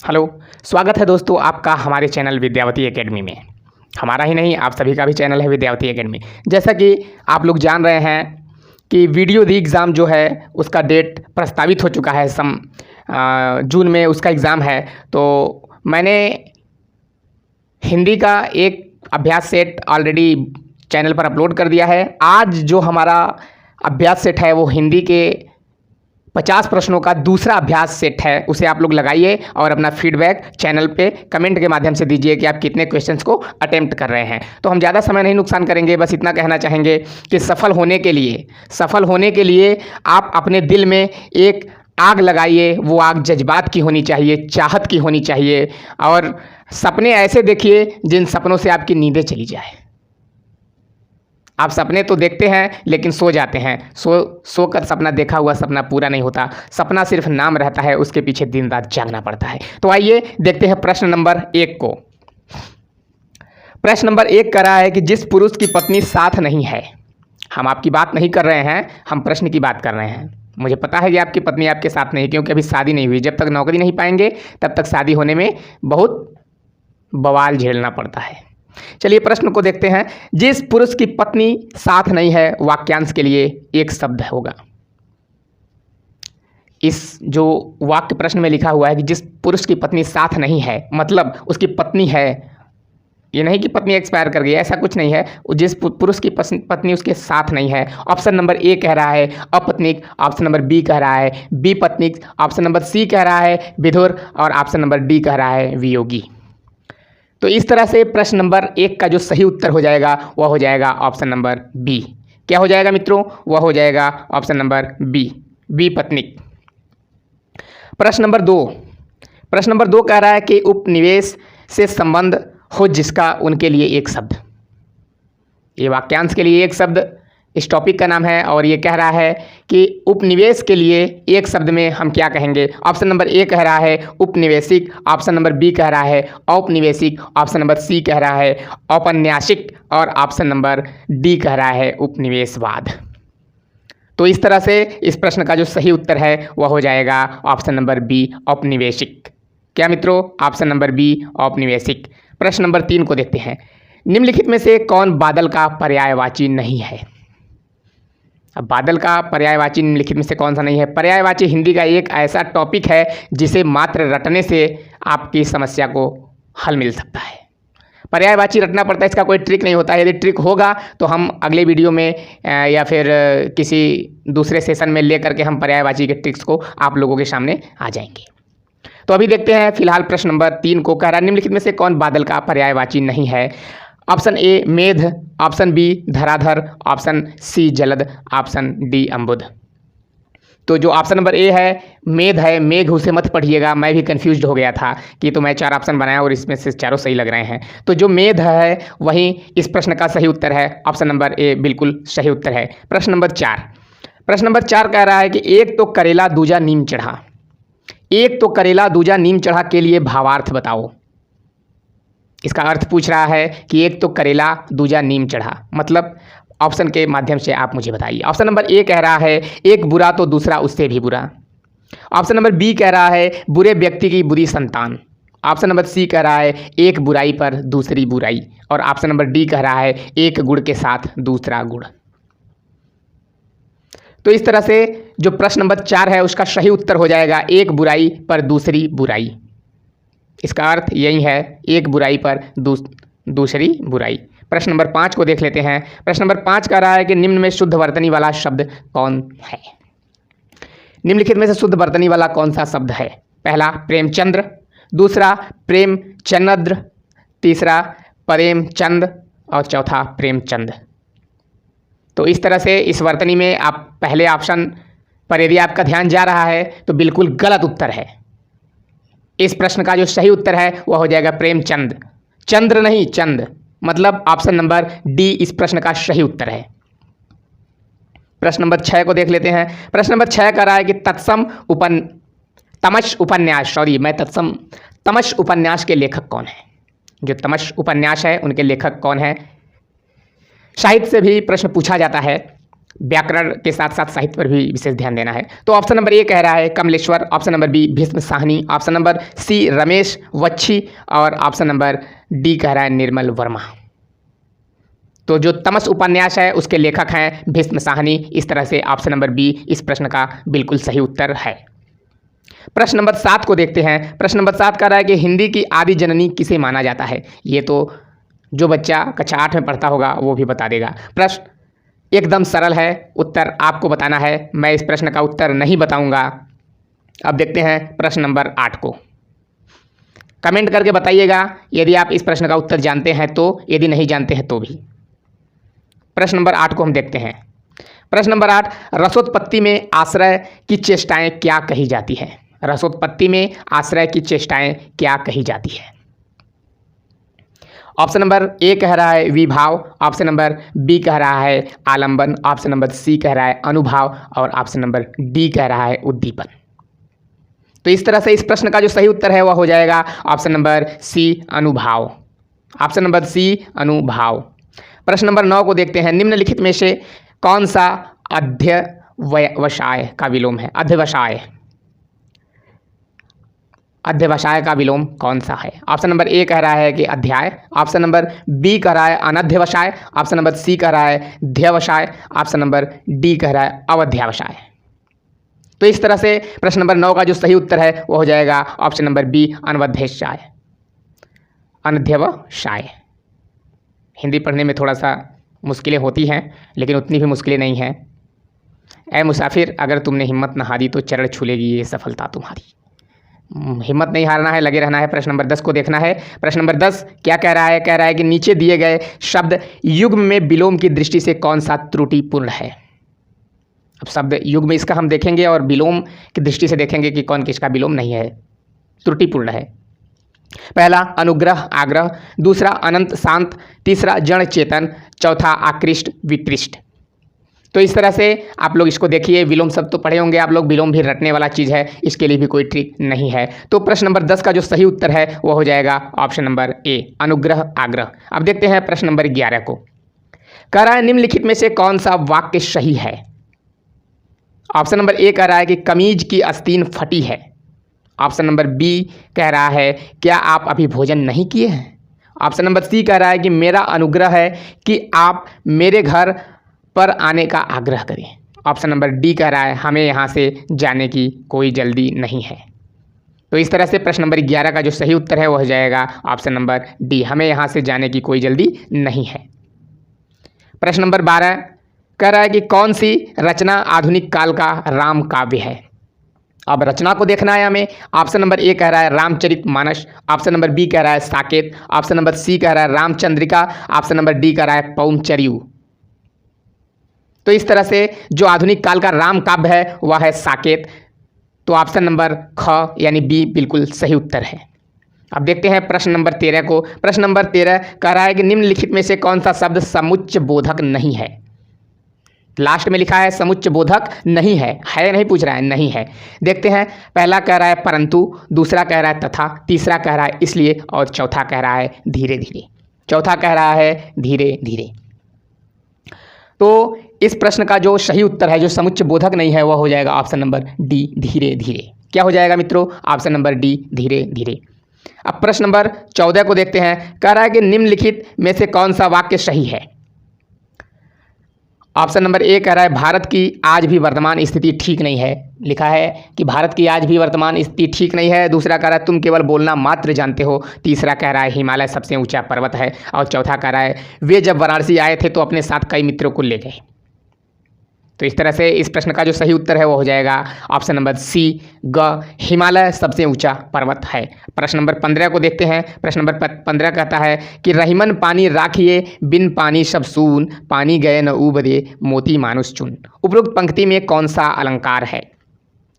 Hello, स्वागत है दोस्तों आपका हमारे चैनल विद्यावती एकेडमी में। हमारा ही नहीं, आप सभी का भी चैनल है विद्यावती एकेडमी। जैसा कि आप लोग जान रहे हैं कि वीडियो दी एग्ज़ाम जो है उसका डेट प्रस्तावित हो चुका है। जून में उसका एग्ज़ाम है। तो मैंने हिंदी का एक अभ्यास सेट ऑलरेडी चैनल पर अपलोड कर दिया है। आज जो हमारा अभ्यास सेट है वो हिंदी के 50 प्रश्नों का दूसरा अभ्यास सेट है, उसे आप लोग लगाइए और अपना फीडबैक चैनल पे कमेंट के माध्यम से दीजिए कि आप कितने क्वेश्चंस को अटेम्प्ट कर रहे हैं। तो हम ज़्यादा समय नहीं नुकसान करेंगे, बस इतना कहना चाहेंगे कि सफल होने के लिए आप अपने दिल में एक आग लगाइए। वो आग जज्बात की होनी चाहिए, चाहत की होनी चाहिए, और सपने ऐसे देखिए जिन सपनों से आपकी नींदें चली जाए। आप सपने तो देखते हैं लेकिन सो जाते हैं। सोकर सपना देखा हुआ सपना पूरा नहीं होता। सपना सिर्फ नाम रहता है, उसके पीछे दिन रात जागना पड़ता है। तो आइए देखते हैं प्रश्न नंबर 1 को। प्रश्न नंबर 1 कह रहा है कि जिस पुरुष की पत्नी साथ नहीं है, हम आपकी बात नहीं कर रहे हैं, हम प्रश्न की बात कर रहे हैं। मुझे पता है कि आपकी पत्नी आपके साथ नहीं, क्योंकि अभी शादी नहीं हुई। जब तक नौकरी नहीं पाएंगे तब तक शादी होने में बहुत बवाल झेलना पड़ता है। चलिए प्रश्न को देखते हैं। जिस पुरुष की पत्नी साथ नहीं है, वाक्यांश के लिए एक शब्द होगा। इस जो वाक्य प्रश्न में लिखा हुआ है कि जिस पुरुष की पत्नी साथ नहीं है, मतलब उसकी पत्नी है, ये नहीं कि पत्नी एक्सपायर कर गई, ऐसा कुछ नहीं है। जिस पुरुष की पत्नी उसके साथ नहीं है। ऑप्शन नंबर ए कह रहा है अपत्नीक, ऑप्शन नंबर बी कह रहा है विपत्नीक, ऑप्शन नंबर सी कह रहा है विधुर, और ऑप्शन नंबर डी कह रहा है वियोगी। तो इस तरह से प्रश्न नंबर 1 का जो सही उत्तर हो जाएगा वह हो जाएगा ऑप्शन नंबर बी। क्या हो जाएगा मित्रों? वह हो जाएगा ऑप्शन नंबर बी, विपत्नीक। प्रश्न नंबर 2 कह रहा है कि उपनिवेश से संबंध हो जिसका उनके लिए एक शब्द। ये वाक्यांश के लिए एक शब्द इस टॉपिक का नाम है, और ये कह रहा है कि उपनिवेश के लिए एक शब्द में हम क्या कहेंगे। ऑप्शन नंबर ए कह रहा है उपनिवेशिक, ऑप्शन नंबर बी कह रहा है औपनिवेशिक, ऑप्शन नंबर सी कह रहा है औपन्यासिक, और ऑप्शन नंबर डी कह रहा है उपनिवेशवाद। तो इस तरह से इस प्रश्न का जो सही उत्तर है वह हो जाएगा ऑप्शन नंबर बी, औपनिवेशिक। क्या मित्रों? ऑप्शन नंबर बी, औपनिवेशिक। प्रश्न नंबर 3 को देखते हैं। निम्नलिखित में से कौन बादल का पर्यायवाची नहीं है? अब बादल का पर्यायवाची निम्नलिखित में से कौन सा नहीं है? पर्यायवाची हिंदी का एक ऐसा टॉपिक है जिसे मात्र रटने से आपकी समस्या को हल मिल सकता है। पर्यायवाची रटना पड़ता है, इसका कोई ट्रिक नहीं होता है। यदि ट्रिक होगा तो हम अगले वीडियो में या फिर किसी दूसरे सेशन में ले करके हम पर्यायवाची के ट्रिक्स को आप लोगों के सामने आ जाएंगे। तो अभी देखते हैं फिलहाल प्रश्न नंबर 3 को। कह रहा है निम्नलिखित में से कौन बादल का पर्यायवाची नहीं है? ऑप्शन ए मेघ, ऑप्शन बी धराधर, ऑप्शन सी जलद, ऑप्शन डी अम्बुद। तो जो ऑप्शन नंबर ए है मेघ है, मेघ उसे मत पढ़िएगा, मैं भी कंफ्यूज्ड हो गया था कि तो मैं 4 ऑप्शन बनाया और इसमें से चारों सही लग रहे हैं। तो जो मेघ है वही इस प्रश्न का सही उत्तर है। ऑप्शन नंबर ए बिल्कुल सही उत्तर है। प्रश्न नंबर 4 कह रहा है कि एक तो करेला दूजा नीम चढ़ा। एक तो करेला दूजा नीम चढ़ा के लिए भावार्थ बताओ। इसका अर्थ पूछ रहा है कि एक तो करेला दूजा नीम चढ़ा, मतलब ऑप्शन के माध्यम से आप मुझे बताइए। ऑप्शन नंबर ए कह रहा है एक बुरा तो दूसरा उससे भी बुरा। ऑप्शन नंबर बी कह रहा है बुरे व्यक्ति की बुरी संतान। ऑप्शन नंबर सी कह रहा है एक बुराई पर दूसरी बुराई, और ऑप्शन नंबर डी कह रहा है एक गुड़ के साथ दूसरा गुड़। तो इस तरह से जो प्रश्न नंबर 4 है उसका सही उत्तर हो जाएगा एक बुराई पर दूसरी बुराई। इसका अर्थ यही है, एक बुराई पर दूसरी बुराई। प्रश्न नंबर 5 को देख लेते हैं। प्रश्न नंबर 5 कह रहा है कि निम्न में शुद्ध वर्तनी वाला शब्द कौन है? निम्नलिखित में से शुद्ध वर्तनी वाला कौन सा शब्द है? पहला प्रेमचंद्र, दूसरा प्रेमचंद्र, तीसरा प्रेमचंद, और चौथा प्रेमचंद। तो इस तरह से इस वर्तनी में आप पहले ऑप्शन पर यदि आपका ध्यान जा रहा है तो बिल्कुल गलत उत्तर है। इस प्रश्न का जो सही उत्तर है वह हो जाएगा प्रेमचंद, चंद्र नहीं चंद, मतलब ऑप्शन नंबर डी इस प्रश्न का सही उत्तर है। प्रश्न नंबर 6 को देख लेते हैं। प्रश्न नंबर 6 कह रहा है कि तमस उपन्यास के लेखक कौन है? जो तमस उपन्यास है उनके लेखक कौन है? साहित्य से भी प्रश्न पूछा जाता है। व्याकरण के साथ साथ साहित्य पर भी विशेष ध्यान देना है। तो ऑप्शन नंबर ए कह रहा है Kamleshwar, option number B Bhisham Sahni, option number C Ramesh Vachchhi और ऑप्शन नंबर डी कह रहा है निर्मल वर्मा। तो जो तमस उपन्यास है उसके लेखक हैं भीष्म साहनी। इस तरह से ऑप्शन नंबर बी इस प्रश्न का बिल्कुल सही उत्तर है। प्रश्न नंबर 7 को देखते हैं। प्रश्न नंबर 7 कह रहा है कि हिंदी की आदि जननी किसे माना जाता है। ये तो जो बच्चा कक्षा 8 में पढ़ता होगा वो भी बता देगा। प्रश्न एकदम सरल है, उत्तर आपको बताना है। मैं इस प्रश्न का उत्तर नहीं बताऊंगा। अब देखते हैं प्रश्न नंबर 8 को। कमेंट करके बताइएगा यदि आप इस प्रश्न का उत्तर जानते हैं तो, यदि नहीं जानते हैं तो भी। प्रश्न नंबर 8 को हम देखते हैं। प्रश्न नंबर 8, रसोत्पत्ति में आश्रय की चेष्टाएं क्या कही जाती है। रसोत्पत्ति में आश्रय की चेष्टाएं क्या कही जाती है। ऑप्शन नंबर ए कह रहा है विभाव, ऑप्शन नंबर बी कह रहा है आलंबन, ऑप्शन नंबर सी कह रहा है अनुभाव और ऑप्शन नंबर डी कह रहा है उद्दीपन। तो इस तरह से इस प्रश्न का जो सही उत्तर है वह हो जाएगा ऑप्शन नंबर सी अनुभाव। ऑप्शन नंबर सी अनुभाव। प्रश्न नंबर 9 को देखते हैं। निम्नलिखित में से कौन सा अध्यवसाय का विलोम है। अध्यवसाय, अध्यवसाय का विलोम कौन सा है। ऑप्शन नंबर ए कह रहा है कि अध्याय, ऑप्शन नंबर बी कह रहा है अनध्यवसाय, ऑप्शन नंबर सी कह रहा है ध्यवसाय, ऑप्शन नंबर डी कह रहा है अवध्यवसाय। तो इस तरह से प्रश्न नंबर 9 का जो सही उत्तर है वो हो जाएगा ऑप्शन नंबर बी अनवध्यवसाय, अनध्यवसाय। हिंदी पढ़ने में थोड़ा सा मुश्किलें होती हैं लेकिन उतनी भी मुश्किलें नहीं हैं। ऐ मुसाफिर अगर तुमने हिम्मत न हारी तो चरण छूलेगी ये सफलता तुम्हारी। हिम्मत नहीं हारना है, लगे रहना है। प्रश्न नंबर 10 को देखना है। प्रश्न नंबर 10 क्या कह रहा है। कह रहा है कि नीचे दिए गए शब्द युग्म में विलोम की दृष्टि से कौन सा त्रुटिपूर्ण है। अब शब्द युग्म इसका हम देखेंगे और विलोम की दृष्टि से देखेंगे कि कौन किसका विलोम नहीं है, त्रुटिपूर्ण है। पहला अनुग्रह आग्रह, दूसरा अनंत शांत, तीसरा जड़ चेतन, चौथा आकृष्ट विकृष्ट। तो इस तरह से आप लोग इसको देखिए। विलोम शब्द तो पढ़े होंगे आप लोग, विलोम भी रटने वाला चीज़ है, इसके लिए भी कोई ट्रिक नहीं है। तो प्रश्न नंबर 10 का जो सही उत्तर है वो हो जाएगा ऑप्शन नंबर ए अनुग्रह आग्रह। अब देखते हैं प्रश्न नंबर 11 को। कह रहा है निम्नलिखित में से कौन सा वाक्य सही है। ऑप्शन नंबर ए कह रहा है कि कमीज की आस्तीन फटी है, ऑप्शन नंबर बी कह रहा है क्या आप अभी भोजन नहीं किए हैं, ऑप्शन नंबर सी कह रहा है कि मेरा अनुग्रह है कि आप मेरे घर पर आने का आग्रह करें, ऑप्शन नंबर डी कह रहा है हमें यहाँ से जाने की कोई जल्दी नहीं है। तो इस तरह से प्रश्न नंबर 11 का जो सही उत्तर है वह हो जाएगा ऑप्शन नंबर डी हमें यहाँ से जाने की कोई जल्दी नहीं है। प्रश्न नंबर 12 कह रहा है कि कौन सी रचना आधुनिक काल का राम काव्य है। अब रचना को देखना है हमें। ऑप्शन नंबर ए कह रहा है रामचरितमानस, ऑप्शन नंबर बी कह रहा है साकेत, ऑप्शन नंबर सी कह रहा है रामचंद्रिका, ऑप्शन नंबर डी कह रहा है पौमचर्यु। तो इस तरह से जो आधुनिक काल का राम काव्य है वह है साकेत। तो ऑप्शन नंबर ख यानी बी बिल्कुल सही उत्तर है। अब देखते हैं प्रश्न नंबर 13 को। प्रश्न नंबर 13 कह रहा है कि निम्नलिखित में से कौन सा शब्द समुच्चय बोधक नहीं है। लास्ट में लिखा है समुच्चय बोधक नहीं है नहीं पूछ रहा है, नहीं है। देखते हैं। पहला कह रहा है परंतु, दूसरा कह रहा है तथा, तीसरा कह रहा है इसलिए और चौथा कह रहा है धीरे धीरे। चौथा कह रहा है धीरे धीरे। तो इस प्रश्न का जो सही उत्तर है जो समुच्चय बोधक नहीं है वह हो जाएगा ऑप्शन नंबर डी धीरे धीरे। क्या हो जाएगा मित्रों, ऑप्शन नंबर डी धीरे धीरे। अब प्रश्न नंबर 14 को देखते हैं। कह रहा है कि निम्नलिखित में से कौन सा वाक्य सही है। ऑप्शन नंबर ए कह रहा है भारत की आज भी वर्तमान स्थिति ठीक नहीं है। लिखा है कि भारत की आज भी वर्तमान स्थिति ठीक नहीं है। दूसरा कह रहा है तुम केवल बोलना मात्र जानते हो। तीसरा कह रहा है हिमालय सबसे ऊंचा पर्वत है। और चौथा कह रहा है वे जब वाराणसी आए थे तो अपने साथ कई मित्रों को ले गए। तो इस तरह से इस प्रश्न का जो सही उत्तर है वो हो जाएगा ऑप्शन नंबर सी ग हिमालय सबसे ऊंचा पर्वत है। प्रश्न नंबर 15 को देखते हैं। प्रश्न नंबर 15 कहता है कि रहीमन पानी राखिए बिन पानी सब सून, पानी गए न उबरे मोती मानुष चुन। उपरोक्त पंक्ति में कौन सा अलंकार है।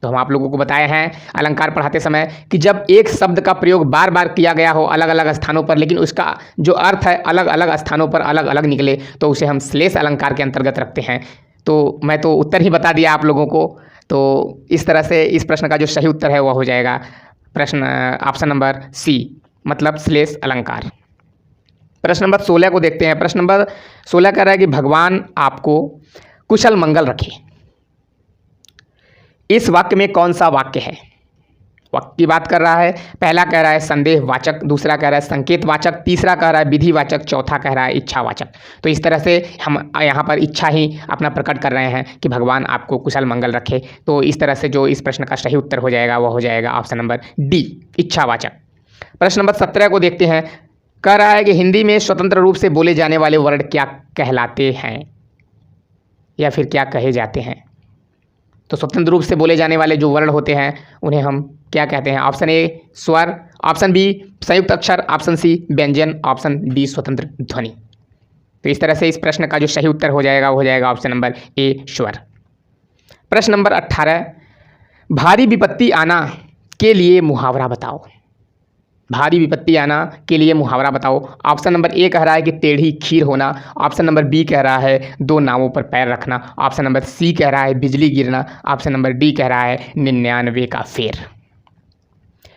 तो हम आप लोगों को बताए हैं अलंकार पढ़ाते समय कि जब एक शब्द का प्रयोग बार बार किया गया हो अलग अलग स्थानों पर, लेकिन उसका जो अर्थ है अलग अलग स्थानों पर अलग अलग निकले, तो उसे हम श्लेष अलंकार के अंतर्गत रखते हैं। तो मैं तो उत्तर ही बता दिया आप लोगों को। तो इस तरह से इस प्रश्न का जो सही उत्तर है वह हो जाएगा प्रश्न ऑप्शन नंबर सी मतलब श्लेष अलंकार। प्रश्न नंबर 16 को देखते हैं। प्रश्न नंबर 16 कह रहा है कि भगवान आपको कुशल मंगल रखे। इस वाक्य में कौन सा वाक्य है? वाक्य की बात कर रहा है। पहला कह रहा है संदेहवाचक, दूसरा कह रहा है संकेतवाचक, तीसरा कह रहा है विधिवाचक, चौथा कह रहा है इच्छावाचक। तो इस तरह से हम यहाँ पर इच्छा ही अपना प्रकट कर रहे हैं कि भगवान आपको कुशल मंगल रखे। तो इस तरह से जो इस प्रश्न का सही उत्तर हो जाएगा वह हो जाएगा ऑप्शन नंबर डी, इच्छावाचक। प्रश्न नंबर 17 को देखते हैं। कह रहा है कि हिंदी में स्वतंत्र रूप से बोले जाने वाले वर्ण क्या कहलाते हैं या फिर क्या कहे जाते हैं? तो स्वतंत्र रूप से बोले जाने वाले जो वर्ण होते हैं उन्हें हम क्या कहते हैं? ऑप्शन ए स्वर, ऑप्शन बी संयुक्त अक्षर, ऑप्शन सी व्यंजन, ऑप्शन डी स्वतंत्र ध्वनि। तो इस तरह से इस प्रश्न का जो सही उत्तर हो जाएगा वो हो जाएगा ऑप्शन नंबर ए स्वर। प्रश्न नंबर 18, भारी विपत्ति आना के लिए मुहावरा बताओ। भारी विपत्ति आना के लिए मुहावरा बताओ। ऑप्शन नंबर ए कह रहा है कि टेढ़ी खीर होना, ऑप्शन नंबर बी कह रहा है दो नावों पर पैर रखना, ऑप्शन नंबर सी कह रहा है बिजली गिरना, ऑप्शन नंबर डी कह रहा है 99 का फेर।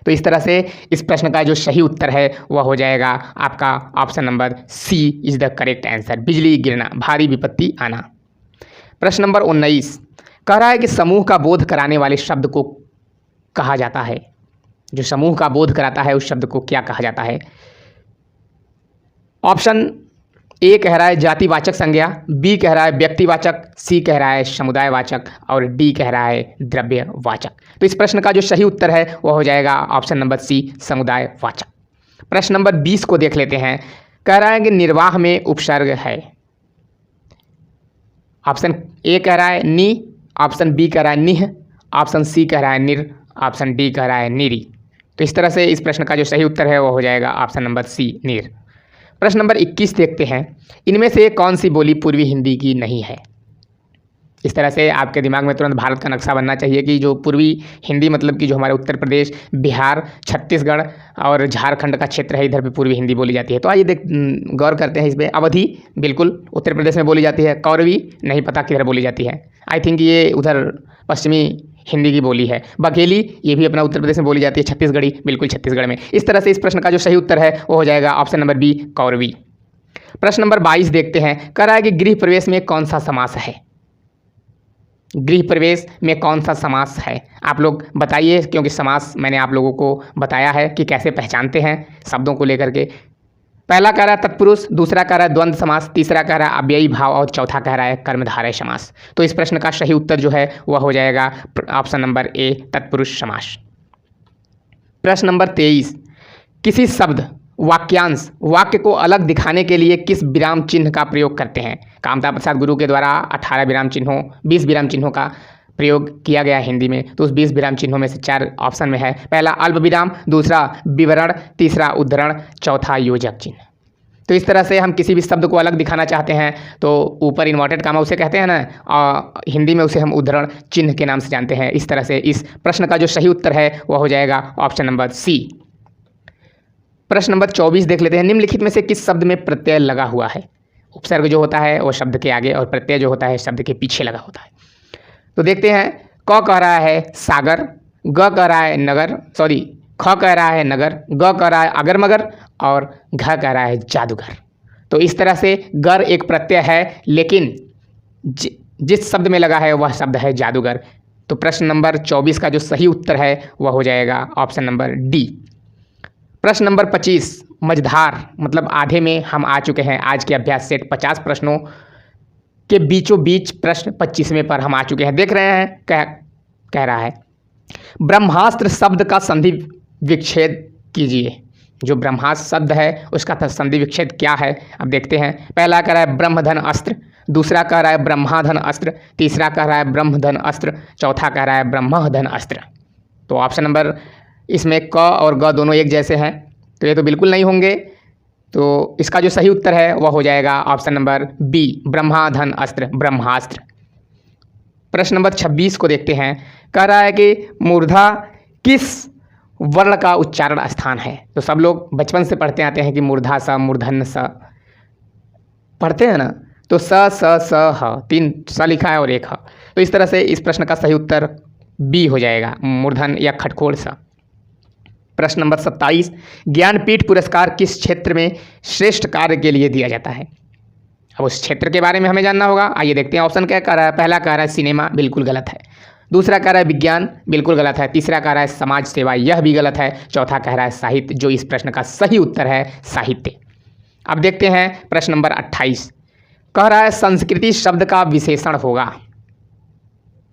तो इस तरह से इस प्रश्न का जो सही उत्तर है वह हो जाएगा आपका option number C is the correct answer, बिजली गिरना, भारी विपत्ति आना। प्रश्न नंबर 19 कह रहा है कि समूह का बोध कराने वाले शब्द को कहा जाता है। जो समूह का बोध कराता है उस शब्द को क्या कहा जाता है? ऑप्शन ए कह रहा है जातिवाचक संज्ञा, बी कह रहा है व्यक्तिवाचक, सी कह रहा है समुदायवाचक और डी कह रहा है द्रव्यवाचक। तो इस प्रश्न का जो सही उत्तर है वह हो जाएगा ऑप्शन नंबर सी, समुदायवाचक। प्रश्न नंबर 20 को देख लेते हैं। कह रहा है कि निर्वाह में उपसर्ग है। ऑप्शन ए कह रहा है नि, ऑप्शन बी कह रहा है निह, ऑप्शन सी कह रहा है निर, ऑप्शन डी कह रहा है निरी। तो इस तरह से इस प्रश्न का जो सही उत्तर है वो हो जाएगा ऑप्शन नंबर सी, नीर। प्रश्न नंबर 21 देखते हैं। इनमें से कौन सी बोली पूर्वी हिंदी की नहीं है? इस तरह से आपके दिमाग में तुरंत भारत का नक्शा बनना चाहिए कि जो पूर्वी हिंदी मतलब कि जो हमारे उत्तर प्रदेश, बिहार, छत्तीसगढ़ और झारखंड का क्षेत्र है, इधर पे पूर्वी हिंदी बोली जाती है। तो आइए गौर करते हैं इसमें। अवधी बिल्कुल उत्तर प्रदेश में बोली जाती है, कौरवी नहीं पता किधर बोली जाती है, आई थिंक ये उधर पश्चिमी हिंदी की बोली है। बघेली ये भी अपना उत्तर प्रदेश में बोली जाती है, छत्तीसगढ़ी बिल्कुल छत्तीसगढ़ में। इस तरह से इस प्रश्न का जो सही उत्तर है वो हो जाएगा ऑप्शन नंबर बी, कौरवी। प्रश्न नंबर 22 देखते हैं। कह रहा है कि गृह प्रवेश में कौन सा समास है? गृह प्रवेश में कौन सा समास है? आप लोग बताइए, क्योंकि समास मैंने आप लोगों को बताया है कि कैसे पहचानते हैं शब्दों को लेकर के। पहला कह रहा है तत्पुरुष, दूसरा कह रहा है द्वंद्व समास, तीसरा कह रहा है अव्ययी भाव और चौथा कह रहा है कर्मधारय समास। तो इस प्रश्न का सही उत्तर जो है वह हो जाएगा ऑप्शन नंबर ए, तत्पुरुष समास। प्रश्न नंबर 23, किसी शब्द, वाक्यांश, वाक्य को अलग दिखाने के लिए किस विराम चिन्ह का प्रयोग करते हैं? कामता प्रसाद गुरु के द्वारा 18 विराम चिन्हों 20 विराम चिन्हों का प्रयोग किया गया हिंदी में। तो उस 20 विराम चिन्हों में से 4 ऑप्शन में है। पहला अल्प विराम, दूसरा विवरण, तीसरा उद्धरण, चौथा योजक चिन्ह। तो इस तरह से हम किसी भी शब्द को अलग दिखाना चाहते हैं तो ऊपर इन्वर्टेड कामा उसे कहते हैं ना, और हिंदी में उसे हम उद्धरण चिन्ह के नाम से जानते हैं। इस तरह से इस प्रश्न का जो सही उत्तर है वह हो जाएगा ऑप्शन नंबर सी। प्रश्न नंबर 24 देख लेते हैं। निम्नलिखित में से किस शब्द में प्रत्यय लगा हुआ है? उपसर्ग जो होता है वो शब्द के आगे और प्रत्यय जो होता है शब्द के पीछे लगा होता है। तो देखते हैं। क कह रहा है सागर, ग कह रहा है नगर, ख कह रहा है नगर, ग कह रहा है अगर मगर और घ कह रहा है जादूगर। तो इस तरह से गर एक प्रत्यय है, लेकिन जिस शब्द में लगा है वह शब्द है जादूगर। तो प्रश्न नंबर 24 का जो सही उत्तर है वह हो जाएगा ऑप्शन नंबर डी। प्रश्न नंबर 25, मझधार मतलब आधे में हम आ चुके हैं। आज के अभ्यास सेट 50 प्रश्नों के बीचों बीच प्रश्न 25वें पर हम आ चुके हैं। देख रहे हैं कह रहा है ब्रह्मास्त्र शब्द का संधि विच्छेद कीजिए। जो ब्रह्मास्त्र शब्द है उसका संधि विच्छेद क्या है अब देखते हैं। पहला कह रहा है ब्रह्मधन अस्त्र, दूसरा कह रहा है ब्रह्माधन अस्त्र, तीसरा कह रहा है ब्रह्मधन अस्त्र, चौथा कह रहा है ब्रह्मधन अस्त्र। तो ऑप्शन नंबर इसमें क और ग दोनों एक जैसे हैं, तो ये तो बिल्कुल नहीं होंगे। तो इसका जो सही उत्तर है वह हो जाएगा ऑप्शन नंबर बी, ब्रह्माधन अस्त्र, ब्रह्मास्त्र। प्रश्न नंबर 26 को देखते हैं। कह रहा है कि मूर्धा किस वर्ण का उच्चारण स्थान है? तो सब लोग बचपन से पढ़ते आते हैं कि मूर्धा स, मूर्धन्य स पढ़ते हैं ना, तो स ह, 3 स लिखा है और 1 ह। तो इस तरह से इस प्रश्न का सही उत्तर बी हो जाएगा, मूर्धन या खटखोड़ स। प्रश्न नंबर 27, ज्ञानपीठ पुरस्कार किस क्षेत्र में श्रेष्ठ कार्य के लिए दिया जाता है? अब उस क्षेत्र के बारे में हमें जानना होगा। आइए देखते हैं ऑप्शन क्या कह रहा है। पहला कह रहा है सिनेमा, बिल्कुल गलत है। दूसरा कह रहा है विज्ञान, बिल्कुल गलत है। तीसरा कह रहा है समाज सेवा, यह भी गलत है। चौथा कह रहा है साहित्य, जो इस प्रश्न का सही उत्तर है साहित्य। अब देखते हैं प्रश्न नंबर 28, कह रहा है संस्कृति शब्द का विशेषण होगा।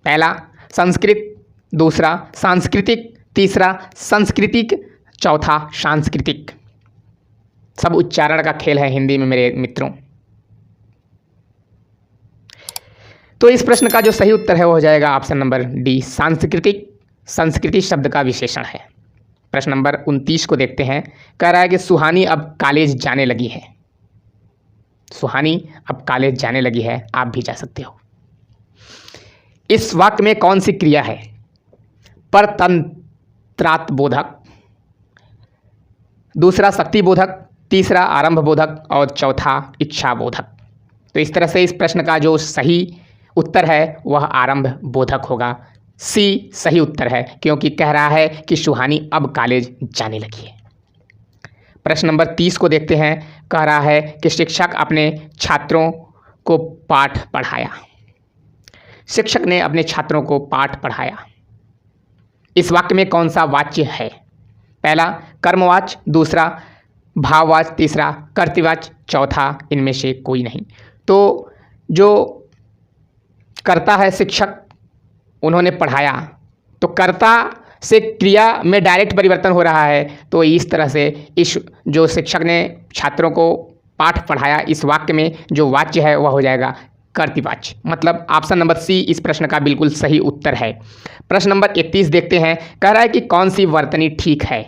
पहला संस्कृत, दूसरा सांस्कृतिक, तीसरा सांस्कृतिक, चौथा सांस्कृतिक। सब उच्चारण का खेल है हिंदी में मेरे मित्रों। तो इस प्रश्न का जो सही उत्तर है वो हो जाएगा ऑप्शन नंबर डी, सांस्कृतिक। संस्कृति शब्द का विशेषण है। प्रश्न नंबर 29 को देखते हैं। कह रहा है कि सुहानी अब कॉलेज जाने लगी है। सुहानी अब कॉलेज जाने लगी है, आप भी जा सकते हो। इस वाक्य में कौन सी क्रिया है? परतंत्रात्मबोधक, दूसरा शक्तिबोधक, तीसरा आरंभबोधक और चौथा इच्छाबोधक। तो इस तरह से इस प्रश्न का जो सही उत्तर है वह आरंभबोधक होगा। सी सही उत्तर है, क्योंकि कह रहा है कि सुहानी अब कॉलेज जाने लगी है। प्रश्न नंबर 30 को देखते हैं। कह रहा है कि शिक्षक अपने छात्रों को पाठ पढ़ाया। शिक्षक ने अपने छात्रों को पाठ पढ़ाया। इस वाक्य में कौन सा वाच्य है? पहला कर्मवाच्य, दूसरा भाववाच्य, तीसरा कर्तृवाच्य, चौथा इनमें से कोई नहीं। तो जो कर्ता है शिक्षक, उन्होंने पढ़ाया, तो कर्ता से क्रिया में डायरेक्ट परिवर्तन हो रहा है। तो इस तरह से इस जो शिक्षक ने छात्रों को पाठ पढ़ाया, इस वाक्य में जो वाच्य है वह हो जाएगा कर्तृवाच्य। मतलब ऑप्शन नंबर सी इस प्रश्न का बिल्कुल सही उत्तर है। प्रश्न नंबर 31 देखते हैं। कह रहा है कि कौन सी वर्तनी ठीक है?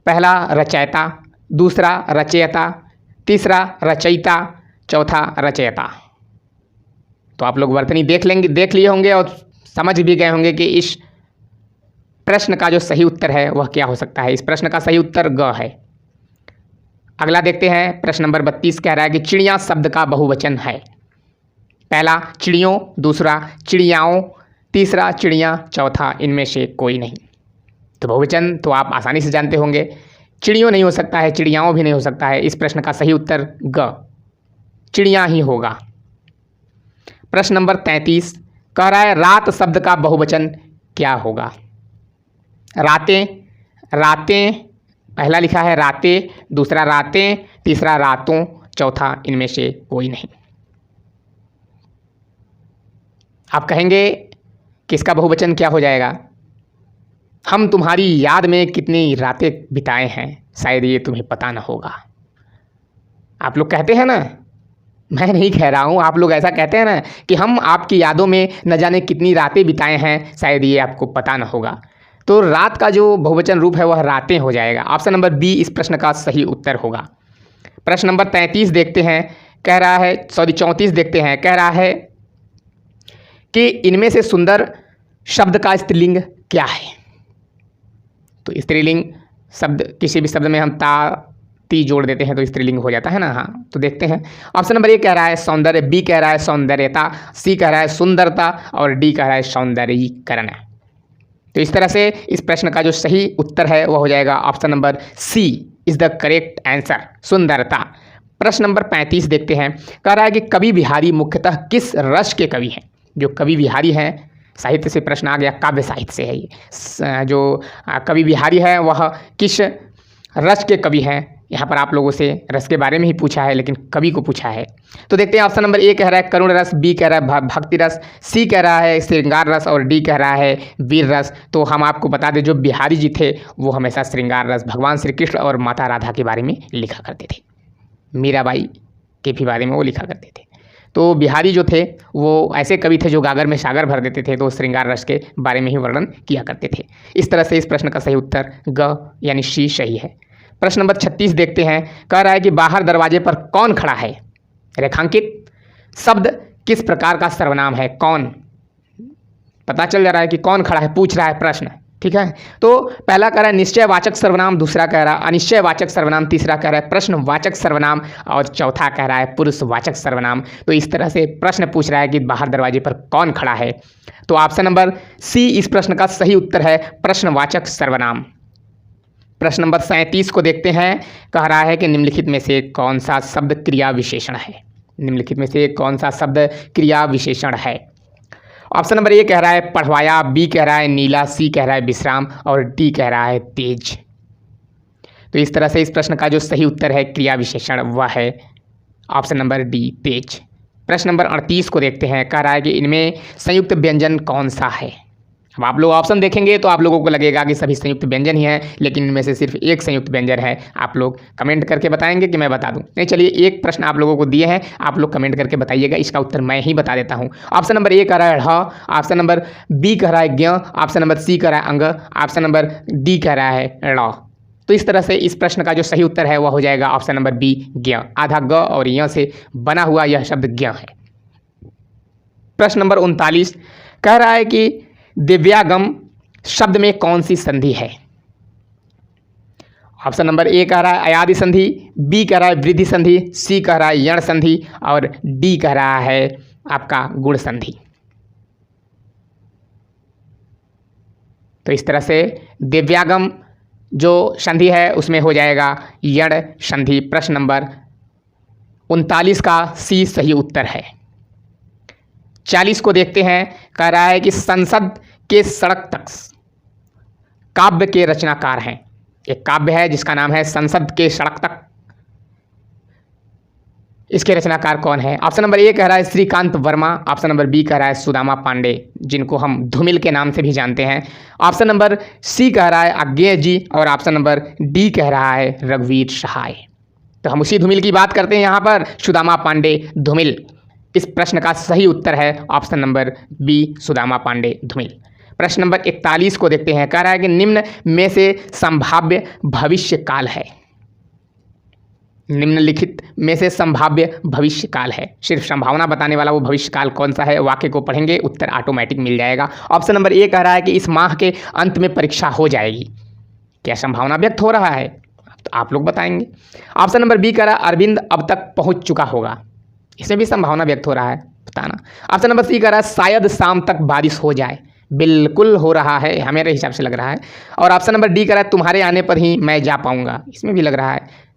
पहला रचयिता, दूसरा रचयिता, तीसरा रचयिता, चौथा रचयिता। तो आप लोग वर्तनी देख लिए होंगे और समझ भी गए होंगे कि इस प्रश्न का जो सही उत्तर है वह क्या हो सकता है। इस प्रश्न का सही उत्तर ग है। अगला देखते हैं। प्रश्न नंबर 32 कह रहा है कि चिड़िया शब्द का बहुवचन है। पहला चिड़ियों, दूसरा चिड़ियाओं, तीसरा चिड़िया, चौथा इनमें से कोई नहीं। तो बहुवचन तो आप आसानी से जानते होंगे। चिड़ियों नहीं हो सकता है, चिड़ियाओं भी नहीं हो सकता है। इस प्रश्न का सही उत्तर ग, चिड़िया ही होगा। प्रश्न नंबर 33 कह रहा है रात शब्द का बहुवचन क्या होगा? रातें, रातें, पहला लिखा है रातें, दूसरा रातें, तीसरा रातों, चौथा इनमें से कोई नहीं। आप कहेंगे कि इसका बहुवचन क्या हो जाएगा? हम तुम्हारी याद में कितनी रातें बिताए हैं, शायद ये तुम्हें पता ना होगा। आप लोग कहते हैं ना, मैं नहीं कह रहा हूँ, आप लोग ऐसा कहते हैं ना कि हम आपकी यादों में न जाने कितनी रातें बिताए हैं, शायद ये आपको पता ना होगा। तो रात का जो बहुवचन रूप है वह रातें हो जाएगा। ऑप्शन नंबर बी इस प्रश्न का सही उत्तर होगा। प्रश्न नंबर 33 देखते हैं। कह रहा है 34 देखते हैं। कह रहा है कि इनमें से सुंदर शब्द का स्त्रीलिंग क्या है? तो स्त्रीलिंग शब्द, किसी भी शब्द में हम ता ती जोड़ देते हैं तो स्त्रीलिंग हो जाता है ना। हाँ, तो देखते हैं। ऑप्शन नंबर ए कह रहा है सौंदर्य, बी कह रहा है सौंदर्यता, सी कह रहा है सुंदरता और डी कह रहा है सौंदर्यीकरण। तो इस तरह से इस प्रश्न का जो सही उत्तर है वह हो जाएगा option number C is the correct answer, सुंदरता। प्रश्न नंबर 35 देखते हैं। कह रहा है कि कवि बिहारी मुख्यतः किस रस के कवि हैं? जो कवि बिहारी हैं, साहित्य से प्रश्न आ गया, काव्य साहित्य से है ये। जो कवि बिहारी है वह किस रस के कवि हैं? यहाँ पर आप लोगों से रस के बारे में ही पूछा है, लेकिन कवि को पूछा है। तो देखते हैं। ऑप्शन नंबर ए कह रहा है करुण रस, बी कह रहा है भक्ति रस, सी कह रहा है श्रृंगार रस और डी कह रहा है वीर रस। तो हम आपको बता दें, जो बिहारी जी थे वो हमेशा श्रृंगार रस, भगवान श्री कृष्ण और माता राधा के बारे में लिखा करते थे। मीराबाई के भी बारे में वो लिखा करते थे। तो बिहारी जो थे वो ऐसे कवि थे जो गागर में सागर भर देते थे, तो श्रृंगार रस के बारे में ही वर्णन किया करते थे। इस तरह से इस प्रश्न का सही उत्तर ग यानी सी सही है। प्रश्न नंबर 36 देखते हैं। कह रहा है कि बाहर दरवाजे पर कौन खड़ा है? रेखांकित शब्द किस प्रकार का सर्वनाम है? कौन, पता चल जा रहा है कि कौन खड़ा है, पूछ रहा है प्रश्न। ठीक है, तो पहला कह रहा है निश्चयवाचक सर्वनाम, दूसरा कह रहा है अनिश्चयवाचक सर्वनाम, तीसरा कह रहा है प्रश्नवाचक सर्वनाम और चौथा कह रहा है पुरुषवाचक सर्वनाम। तो इस तरह से प्रश्न पूछ रहा है कि बाहर दरवाजे पर कौन खड़ा है। तो ऑप्शन नंबर सी इस प्रश्न का सही उत्तर है, प्रश्नवाचक सर्वनाम। प्रश्न नंबर 37 को देखते हैं। कह रहा है कि निम्नलिखित में से कौन सा शब्द क्रिया विशेषण है। निम्नलिखित में से कौन सा शब्द क्रिया विशेषण है। ऑप्शन नंबर ए कह रहा है पढ़वाया, बी कह रहा है नीला, सी कह रहा है विश्राम और डी कह रहा है तेज। तो इस तरह से इस प्रश्न का जो सही उत्तर है क्रिया विशेषण वह है ऑप्शन नंबर डी तेज। प्रश्न नंबर 38 को देखते हैं। कह रहा है कि इनमें संयुक्त व्यंजन कौन सा है। अब आप लोग ऑप्शन देखेंगे तो आप लोगों को लगेगा कि सभी संयुक्त व्यंजन ही हैं, लेकिन इनमें से सिर्फ एक संयुक्त व्यंजन है। आप लोग कमेंट करके बताएंगे कि मैं बता दूं। नहीं, चलिए एक प्रश्न आप लोगों को दिए हैं, आप लोग कमेंट करके बताइएगा, इसका उत्तर मैं ही बता देता हूं। ऑप्शन नंबर ए कह रहा है ढ़, ऑप्शन नंबर बी कह रहा है ज्ञ, ऑप्शन नंबर सी कह रहा है अंग, ऑप्शन नंबर डी कह रहा है ड़। तो इस तरह से इस प्रश्न का जो सही उत्तर है वह हो जाएगा ऑप्शन नंबर बी ज्ञ। आधा ग और य से बना हुआ यह शब्द ज्ञ है। प्रश्न नंबर 39 कह रहा है कि दिव्यागम शब्द में कौन सी संधि है। ऑप्शन नंबर ए कह रहा है अयादि संधि, बी कह रहा है वृद्धि संधि, सी कह रहा है यण संधि और डी कह रहा है आपका गुण संधि। तो इस तरह से दिव्यागम जो संधि है उसमें हो जाएगा यण संधि। प्रश्न नंबर 39 का सी सही उत्तर है। 40 को देखते हैं। कह रहा है कि संसद के सड़क तक काव्य के रचनाकार हैं। एक काव्य है जिसका नाम है संसद के सड़क तक। इसके रचनाकार कौन है। ऑप्शन नंबर ए कह रहा है Shrikant Varma, option number B कह रहा है सुदामा पांडे जिनको हम धूमिल के नाम से भी जानते हैं, ऑप्शन नंबर सी कह रहा है अज्ञेय जी और ऑप्शन नंबर डी कह रहा है रघुवीर सहाय। तो हम उसी धूमिल की बात करते हैं यहाँ पर, सुदामा पांडे धूमिल। इस प्रश्न का सही उत्तर है option number B Sudama Pande Dhumil. प्रश्न नंबर 41 को देखते हैं। कह रहा है कि निम्न में से संभाव्य भविष्य काल है। निम्नलिखित में से संभाव्य भविष्य काल है। सिर्फ संभावना बताने वाला वो भविष्य काल कौन सा है, वाक्य को पढ़ेंगे उत्तर ऑटोमेटिक मिल जाएगा। ऑप्शन नंबर ए कह रहा है कि इस माह के अंत में परीक्षा हो जाएगी। क्या संभावना व्यक्त हो रहा है, तो आप लोग बताएंगे। ऑप्शन नंबर बी कह रहा है अरविंद अब तक पहुंच चुका होगा। इसमें भी संभावना व्यक्त हो रहा है, बताना। ऑप्शन नंबर सी कह रहा है शायद शाम तक बारिश हो जाए। बिल्कुल हो रहा है, हमारे हिसाब से लग रहा है। और ऑप्शन नंबर डी कह रहा है तुम्हारे आने पर ही मैं जा पाऊंगा। इसमें भी लग रहा है।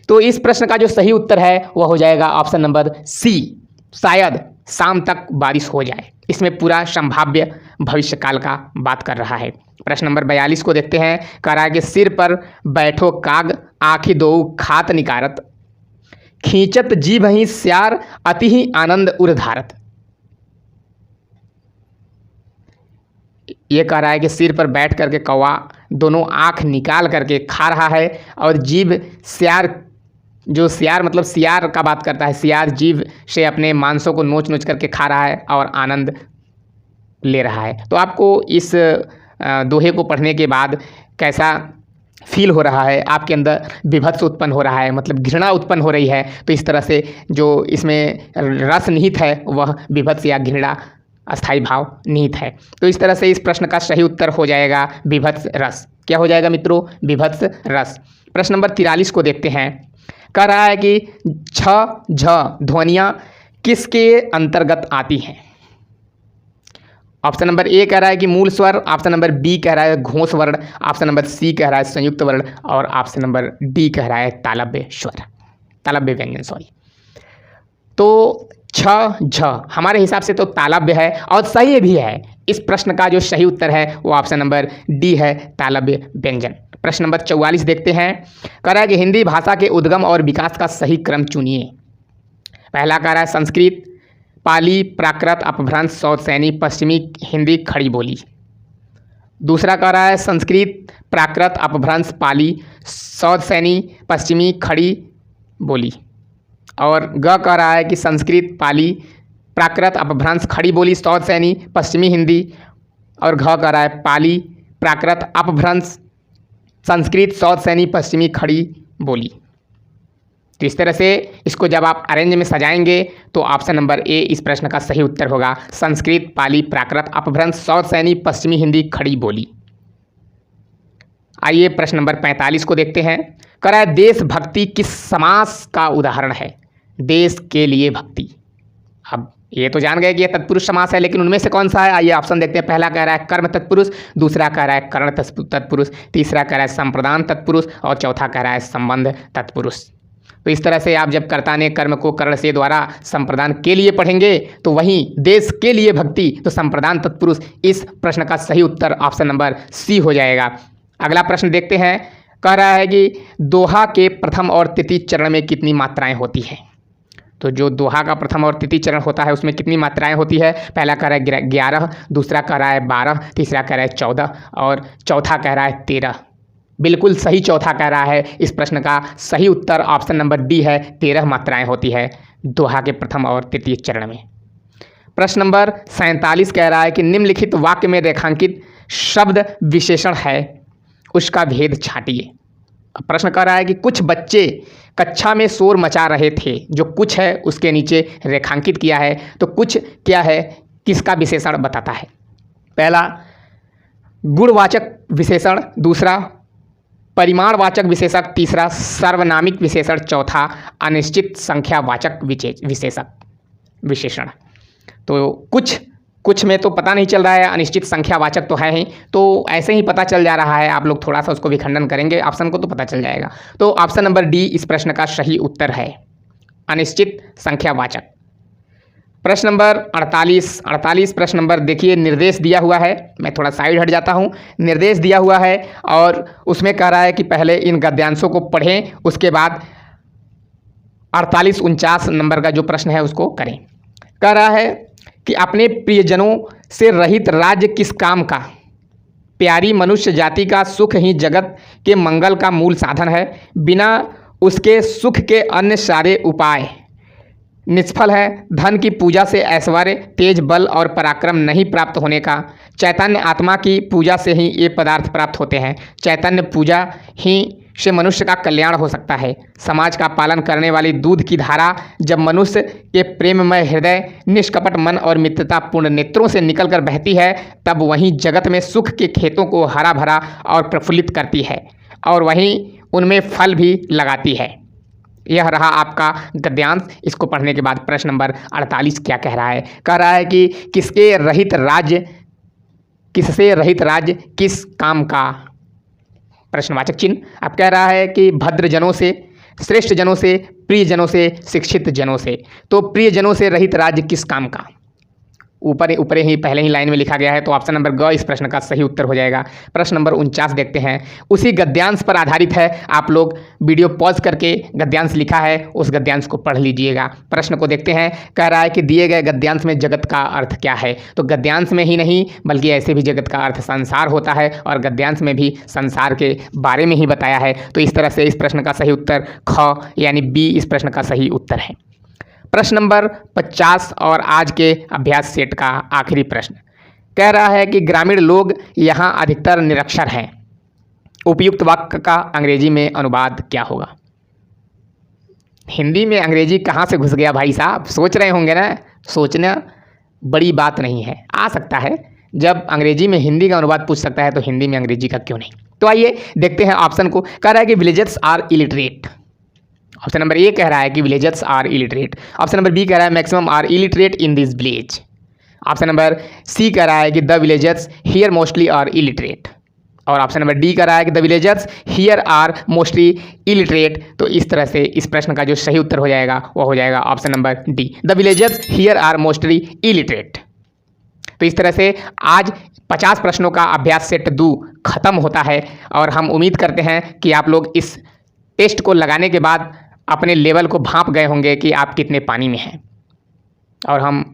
तो इस प्रश्न का जो सही उत्तर है वह हो जाएगा ऑप्शन नंबर सी, शायद शाम तक बारिश हो जाए। इसमें पूरा संभाव्य भविष्यकाल का बात कर रहा है। प्रश्न नंबर 42 को देखते हैं। कह रहा है कि सिर पर बैठो काग, आँखि दो खात निकारत, खींचत जीभ ही स्यार, अति ही आनंद उर्धारत। ये कह रहा है कि सिर पर बैठ करके कौवा दोनों आँख निकाल करके खा रहा है और जीभ स्यार, जो स्यार मतलब सियार का बात करता है, सियार जीभ से अपने मांसों को नोच नोच करके खा रहा है और आनंद ले रहा है। तो आपको इस दोहे को पढ़ने के बाद कैसा फील हो रहा है, आपके अंदर विभत्स उत्पन्न हो रहा है, मतलब घृणा उत्पन्न हो रही है। तो इस तरह से जो इसमें रस निहित है वह विभत्स या घृणा अस्थाई भाव निहित है। तो इस तरह से इस प्रश्न का सही उत्तर हो जाएगा विभत्स रस। क्या हो जाएगा मित्रों, विभत्स रस। प्रश्न नंबर 43 को देखते हैं। कह रहा है कि छ झ ध्वनियाँ किसके अंतर्गत आती हैं। ऑप्शन नंबर ए कह रहा है कि मूल स्वर, ऑप्शन नंबर बी कह रहा है घोष वर्ण, ऑप्शन नंबर सी कह रहा है संयुक्त वर्ण और ऑप्शन नंबर डी कह रहा है तालव्य स्वर, तालव्य व्यंजन सॉरी। तो छ झ हमारे हिसाब से तो तालव्य है और सही भी है। इस प्रश्न का जो सही उत्तर है वो ऑप्शन नंबर डी है, तालव्य व्यंजन। प्रश्न नंबर 44 देखते हैं। कह रहा है कि हिंदी भाषा के उद्गम और विकास का सही क्रम चुनिए। पहला कह रहा है संस्कृत, पाली, प्राकृत, अपभ्रंश, सौतसैनी, पश्चिमी हिंदी, खड़ी बोली। दूसरा कह रहा है संस्कृत, प्राकृत, अपभ्रंश, पाली, सौतसैनी, पश्चिमी, खड़ी बोली। और ग कह रहा है कि संस्कृत, पाली, प्राकृत, अपभ्रंश, खड़ी बोली, सौतसैनी, पश्चिमी हिंदी। और घ कह रहा है पाली, प्राकृत, अपभ्रंश, संस्कृत, सौतसैनी, पश्चिमी, खड़ी बोली। तो इस तरह से इसको जब आप अरेंज में सजाएंगे तो ऑप्शन नंबर ए इस प्रश्न का सही उत्तर होगा, संस्कृत, पाली, प्राकृत, अपभ्रंश, सौतसैनी, पश्चिमी हिंदी, खड़ी बोली। आइए प्रश्न नंबर 45 को देखते हैं। कह रहा है देशभक्ति किस समास का उदाहरण है। देश के लिए भक्ति। अब ये तो जान गए कि ये तत्पुरुष समास है, लेकिन उनमें से कौन सा है? आइए ऑप्शन देखते हैं। पहला कह रहा है कर्म तत्पुरुष, दूसरा कह रहा है करण तत्पुरुष, तीसरा कह रहा है संप्रदान तत्पुरुष और चौथा कह रहा है संबंध तत्पुरुष। तो इस तरह से आप जब कर्ता कर्म को करण से द्वारा संप्रदान के लिए पढ़ेंगे तो वहीं देश के लिए भक्ति, तो संप्रदान तत्पुरुष इस प्रश्न का सही उत्तर ऑप्शन नंबर सी हो जाएगा। अगला प्रश्न देखते हैं। कह रहा है कि दोहा के प्रथम और तृतीय चरण में कितनी मात्राएं होती हैं? तो जो दोहा का प्रथम और तृतीय चरण होता है उसमें कितनी मात्राएं होती है? पहला कह रहा है 11, दूसरा कह रहा है 12, तीसरा कह रहा है 14 और चौथा कह रहा है 13। बिल्कुल सही चौथा कह रहा है। इस प्रश्न का सही उत्तर ऑप्शन नंबर डी है, 13 मात्राएं होती है दोहा के प्रथम और तृतीय चरण में। प्रश्न नंबर 47 कह रहा है कि निम्नलिखित वाक्य में रेखांकित शब्द विशेषण है, उसका भेद छांटिए। प्रश्न कह रहा है कि कुछ बच्चे कक्षा में शोर मचा रहे थे, जो कुछ है उसके नीचे रेखांकित किया है, तो कुछ क्या है, किसका विशेषण बताता है? पहला गुणवाचक विशेषण, दूसरा परिमाणवाचक विशेषक, तीसरा सर्वनामिक विशेषण, चौथा अनिश्चित संख्यावाचक विशेषण। तो कुछ में तो पता नहीं चल रहा है, अनिश्चित संख्यावाचक तो है ही, तो ऐसे ही पता चल जा रहा है। आप लोग थोड़ा सा उसको विखंडन करेंगे ऑप्शन को तो पता चल जाएगा। तो ऑप्शन नंबर डी इस प्रश्न का सही उत्तर है, अनिश्चित संख्यावाचक। प्रश्न नंबर 48 प्रश्न नंबर देखिए, निर्देश दिया हुआ है। मैं थोड़ा साइड हट जाता हूँ। निर्देश दिया हुआ है और उसमें कह रहा है कि पहले इन गद्यांशों को पढ़ें, उसके बाद 48-49 नंबर का जो प्रश्न है उसको करें। कह रहा है कि अपने प्रियजनों से रहित राज्य किस काम का? प्यारी मनुष्य जाति का सुख ही जगत के मंगल का मूल साधन है, बिना उसके सुख के अन्य सारे उपाय निष्फल है। धन की पूजा से ऐश्वर्य, तेज, बल और पराक्रम नहीं प्राप्त होने का। चैतन्य आत्मा की पूजा से ही ये पदार्थ प्राप्त होते हैं। चैतन्य पूजा ही से मनुष्य का कल्याण हो सकता है। समाज का पालन करने वाली दूध की धारा जब मनुष्य के प्रेममय हृदय, निष्कपट मन और मित्रतापूर्ण नेत्रों से निकलकर बहती है, तब वहीं जगत में सुख के खेतों को हरा भरा और प्रफुल्लित करती है और वहीं उनमें फल भी लगाती है। यह रहा आपका गद्यांश। इसको पढ़ने के बाद प्रश्न नंबर 48 क्या कह रहा है? कह रहा है कि किससे रहित राज्य किस काम का? प्रश्नवाचक चिन्ह। अब कह रहा है कि भद्रजनों से, श्रेष्ठ जनों से, प्रियजनों से, शिक्षित जनों से। तो प्रियजनों से रहित राज्य किस काम का? ऊपर ही पहले ही लाइन में लिखा गया है, तो ऑप्शन नंबर ग इस प्रश्न का सही उत्तर हो जाएगा। प्रश्न नंबर 49 देखते हैं। उसी गद्यांश पर आधारित है। आप लोग वीडियो पॉज करके गद्यांश लिखा है उस गद्यांश को पढ़ लीजिएगा। प्रश्न को देखते हैं। कह रहा है कि दिए गए गद्यांश में जगत का अर्थ क्या है? तो गद्यांश में ही नहीं बल्कि ऐसे भी जगत का अर्थ संसार होता है और गद्यांश में भी संसार के बारे में ही बताया है। तो इस तरह से इस प्रश्न का सही उत्तर ख यानी बी इस प्रश्न का सही उत्तर है। प्रश्न नंबर 50 और आज के अभ्यास सेट का आखिरी प्रश्न कह रहा है कि ग्रामीण लोग यहाँ अधिकतर निरक्षर हैं। उपयुक्त वाक्य का अंग्रेजी में अनुवाद क्या होगा? हिंदी में अंग्रेजी कहाँ से घुस गया भाई साहब? सोच रहे होंगे ना। सोचना बड़ी बात नहीं है, आ सकता है। जब अंग्रेजी में हिंदी का अनुवाद पूछ सकता है तो हिंदी में अंग्रेजी का क्यों नहीं? तो आइए देखते हैं ऑप्शन को। कह रहा है कि villagers are illiterate. Option number A कह रहा है कि villagers are illiterate. Option number B कह रहा है maximum are illiterate in this village. Option number C कह रहा है कि the villagers here mostly are illiterate. और ऑप्शन नंबर डी कह रहा है कि the villagers here are mostly illiterate. तो इस तरह से इस प्रश्न का जो सही उत्तर हो जाएगा वो हो जाएगा option number D, the villagers here are mostly illiterate. तो इस तरह से आज 50 प्रश्नों का अभ्यास सेट 2 खत्म होता है और हम उम्मीद करते हैं कि आप लोग इस टेस्ट को लगाने के बाद अपने लेवल को भांप गए होंगे कि आप कितने पानी में हैं। और हम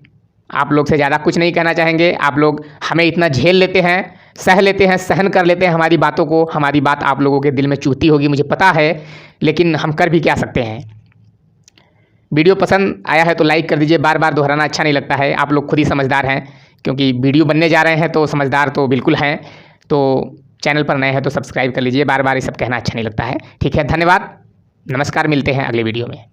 आप लोग से ज़्यादा कुछ नहीं कहना चाहेंगे। आप लोग हमें इतना झेल लेते हैं, सह लेते हैं, सहन कर लेते हैं हमारी बातों को। हमारी बात आप लोगों के दिल में चुभती होगी, मुझे पता है, लेकिन हम कर भी क्या सकते हैं। वीडियो पसंद आया है तो लाइक कर दीजिए। बार बार दोहराना अच्छा नहीं लगता है। आप लोग खुद ही समझदार हैं, क्योंकि वीडियो बनने जा रहे हैं तो समझदार तो बिल्कुल हैं। तो चैनल पर नए हैं तो सब्सक्राइब कर लीजिए। बार बार ये सब कहना अच्छा नहीं लगता है। ठीक है, धन्यवाद, नमस्कार, मिलते हैं अगले वीडियो में।